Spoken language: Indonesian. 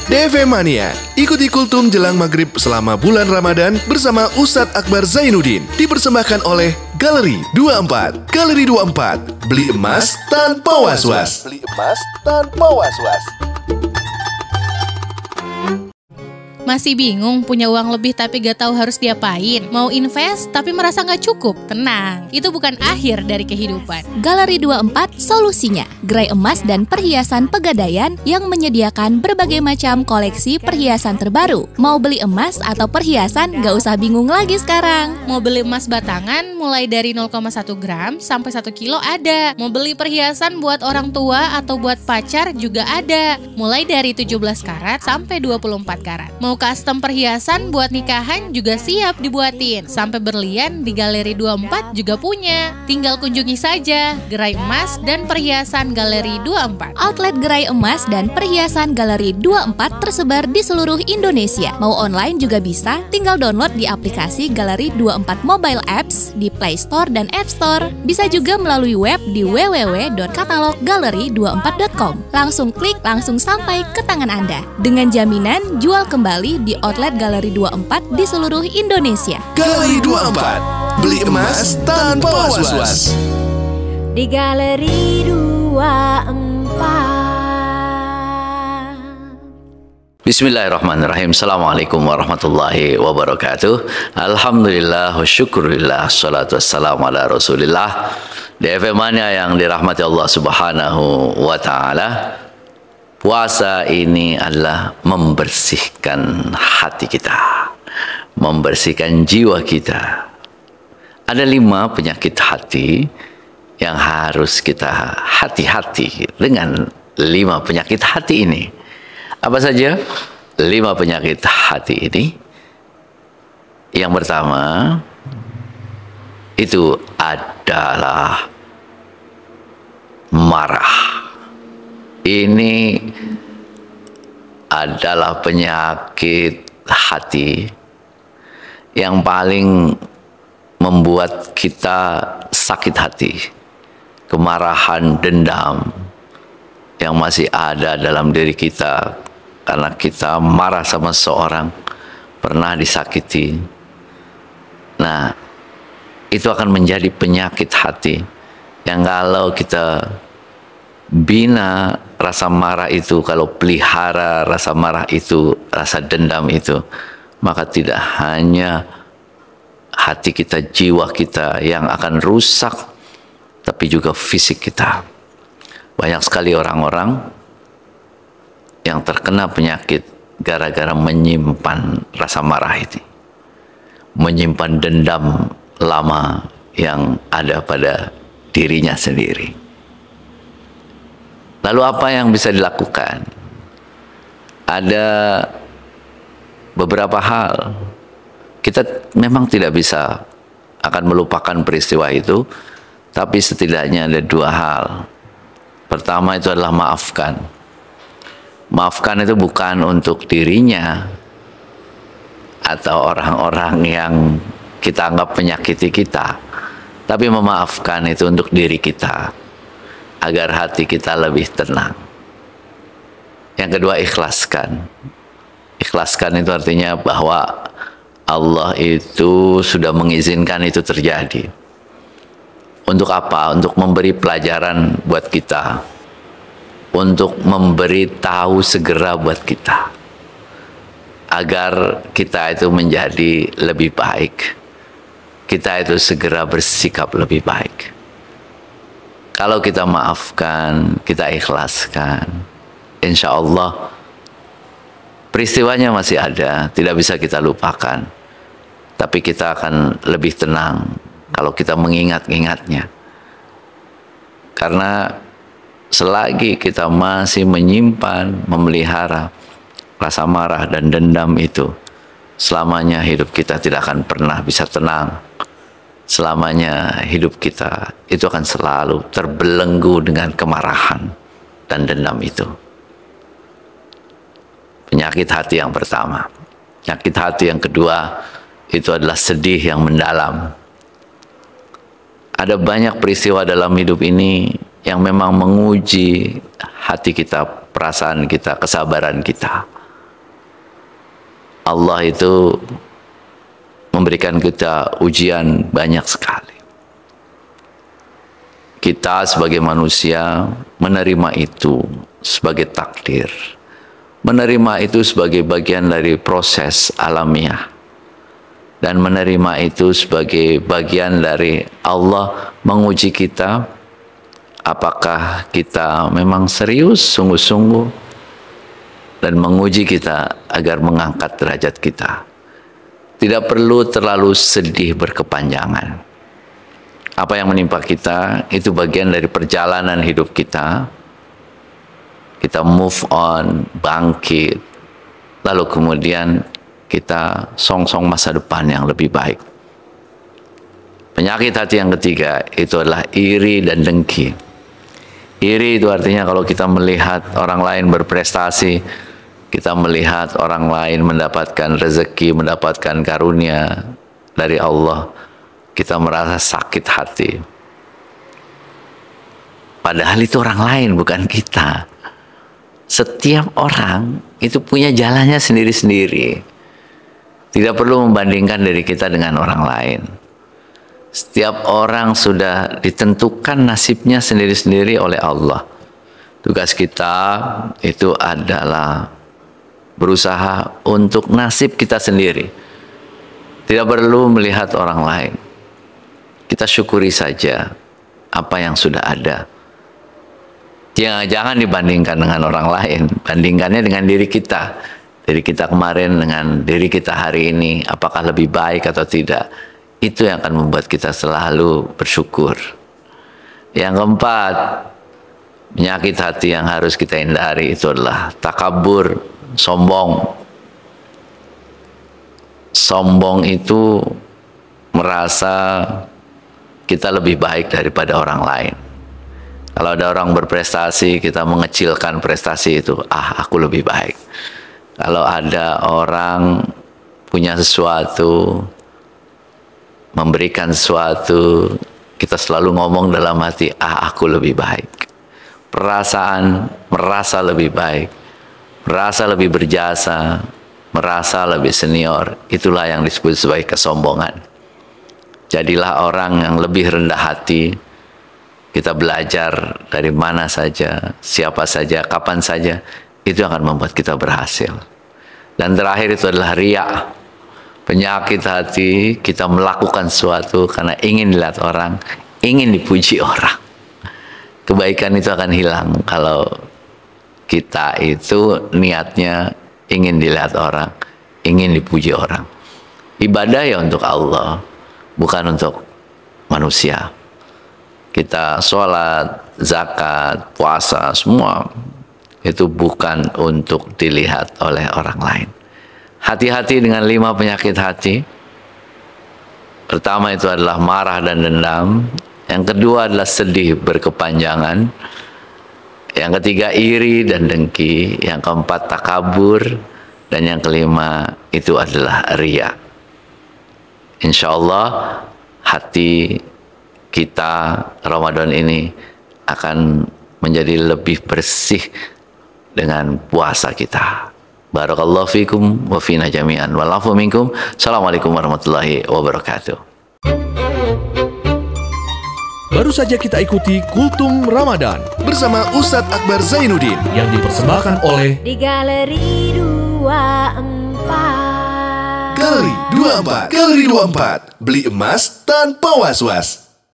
DV Mania, ikuti kultum jelang maghrib selama bulan Ramadan bersama Ustadz Akbar Zainuddin. Dipersembahkan oleh Galeri 24. Galeri 24, beli emas tanpa was-was. Beli emas tanpa was-was. Masih bingung punya uang lebih tapi gak tahu harus diapain? Mau invest tapi merasa gak cukup? Tenang, itu bukan akhir dari kehidupan. Galeri 24 solusinya. Gerai emas dan perhiasan Pegadaian yang menyediakan berbagai macam koleksi perhiasan terbaru. Mau beli emas atau perhiasan gak usah bingung lagi sekarang. Mau beli emas batangan mulai dari 0,1 gram sampai 1 kilo ada. Mau beli perhiasan buat orang tua atau buat pacar juga ada. Mulai dari 17 karat sampai 24 karat. Mau custom perhiasan buat nikahan juga siap dibuatin. Sampai berlian di Galeri 24 juga punya. Tinggal kunjungi saja Gerai Emas dan Perhiasan Galeri 24. Outlet gerai emas dan perhiasan Galeri 24 tersebar di seluruh Indonesia. Mau online juga bisa, tinggal download di aplikasi Galeri 24 Mobile Apps di Play Store dan App Store. Bisa juga melalui web di www.kataloggaleri24.com. Langsung klik, langsung sampai ke tangan Anda. Dengan jaminan jual kembali di outlet Galeri 24 di seluruh Indonesia. Galeri 24, beli emas tanpa was-was. Di Galeri 24. Bismillahirrahmanirrahim. Assalamualaikum warahmatullahi wabarakatuh. Alhamdulillah wa syukurillah, salatu wassalamu ala rasulillah. DV Mania yang dirahmati Allah subhanahu wa ta'ala, puasa ini adalah membersihkan hati kita, membersihkan jiwa kita. Ada 5 penyakit hati yang harus kita hati-hati dengan 5 penyakit hati ini. Apa saja 5 penyakit hati ini? Yang pertama itu adalah marah. Ini adalah penyakit hati yang paling membuat kita sakit hati. Kemarahan, dendam yang masih ada dalam diri kita karena kita marah sama seorang, pernah disakiti. Nah, itu akan menjadi penyakit hati yang kalau kita bina rasa marah itu, kalau pelihara rasa marah itu, rasa dendam itu, maka tidak hanya hati kita, jiwa kita yang akan rusak, tapi juga fisik kita. Banyak sekali orang-orang yang terkena penyakit gara-gara menyimpan rasa marah itu, menyimpan dendam lama yang ada pada dirinya sendiri. Lalu apa yang bisa dilakukan? Ada beberapa hal. Kita memang tidak bisa akan melupakan peristiwa itu, tapi setidaknya ada 2 hal. Pertama itu adalah maafkan. Maafkan itu bukan untuk dirinya atau orang-orang yang kita anggap menyakiti kita, tapi memaafkan itu untuk diri kita, agar hati kita lebih tenang. Yang kedua, ikhlaskan. Ikhlaskan itu artinya bahwa Allah itu sudah mengizinkan itu terjadi. Untuk apa? Untuk memberi pelajaran buat kita. Untuk memberi tahu segera buat kita. Agar kita itu menjadi lebih baik. Kita itu segera bersikap lebih baik. Kalau kita maafkan, kita ikhlaskan, insya Allah peristiwanya masih ada, tidak bisa kita lupakan. Tapi kita akan lebih tenang kalau kita mengingat-ingatnya. Karena selagi kita masih menyimpan, memelihara rasa marah dan dendam itu, selamanya hidup kita tidak akan pernah bisa tenang. Selamanya hidup kita itu akan selalu terbelenggu dengan kemarahan dan dendam itu. Penyakit hati yang pertama. Penyakit hati yang kedua itu adalah sedih yang mendalam. Ada banyak peristiwa dalam hidup ini yang memang menguji hati kita, perasaan kita, kesabaran kita. Allah itu memberikan kita ujian banyak sekali. Kita sebagai manusia menerima itu sebagai takdir. Menerima itu sebagai bagian dari proses alamiah. Dan menerima itu sebagai bagian dari Allah menguji kita. Apakah kita memang serius, sungguh-sungguh, dan menguji kita agar mengangkat derajat kita. Tidak perlu terlalu sedih berkepanjangan. Apa yang menimpa kita itu bagian dari perjalanan hidup kita. Kita move on, bangkit, lalu kemudian kita songsong masa depan yang lebih baik. Penyakit hati yang ketiga itu adalah iri dan dengki. Iri itu artinya kalau kita melihat orang lain berprestasi, kita melihat orang lain mendapatkan rezeki, mendapatkan karunia dari Allah, kita merasa sakit hati. Padahal itu orang lain, bukan kita. Setiap orang itu punya jalannya sendiri-sendiri. Tidak perlu membandingkan diri kita dengan orang lain. Setiap orang sudah ditentukan nasibnya sendiri-sendiri oleh Allah. Tugas kita itu adalah berusaha untuk nasib kita sendiri. Tidak perlu melihat orang lain. Kita syukuri saja apa yang sudah ada. Jangan dibandingkan dengan orang lain. Bandingkannya dengan diri kita. Diri kita kemarin dengan diri kita hari ini. Apakah lebih baik atau tidak. Itu yang akan membuat kita selalu bersyukur. Yang keempat, penyakit hati yang harus kita hindari itu adalah takabur, sombong. Sombong itu merasa kita lebih baik daripada orang lain. Kalau ada orang berprestasi, kita mengecilkan prestasi itu. Aku lebih baik. Kalau ada orang punya sesuatu, memberikan sesuatu, kita selalu ngomong dalam hati, aku lebih baik. Perasaan merasa lebih baik, merasa lebih berjasa, merasa lebih senior, itulah yang disebut sebagai kesombongan. Jadilah orang yang lebih rendah hati. Kita belajar dari mana saja, siapa saja, kapan saja, itu akan membuat kita berhasil. Dan terakhir itu adalah riya. Penyakit hati, kita melakukan sesuatu karena ingin dilihat orang, ingin dipuji orang. Kebaikan itu akan hilang kalau kita itu niatnya ingin dilihat orang, ingin dipuji orang. Ibadah ya untuk Allah, bukan untuk manusia. Kita sholat, zakat, puasa, semua itu bukan untuk dilihat oleh orang lain. Hati-hati dengan 5 penyakit hati. Pertama itu adalah marah dan dendam. Yang kedua adalah sedih berkepanjangan. Yang ketiga iri dan dengki. Yang keempat takabur. Dan yang kelima itu adalah riya. Insya Allah hati kita Ramadan ini akan menjadi lebih bersih dengan puasa kita. Barakallahu fikum wa fina jami'an. Walafu minkum. Assalamualaikum warahmatullahi wabarakatuh. Baru saja kita ikuti Kultum Ramadan bersama Ustadz Akbar Zainuddin yang dipersembahkan oleh di Galeri 24. Galeri 24. Galeri 24. Beli emas tanpa was-was.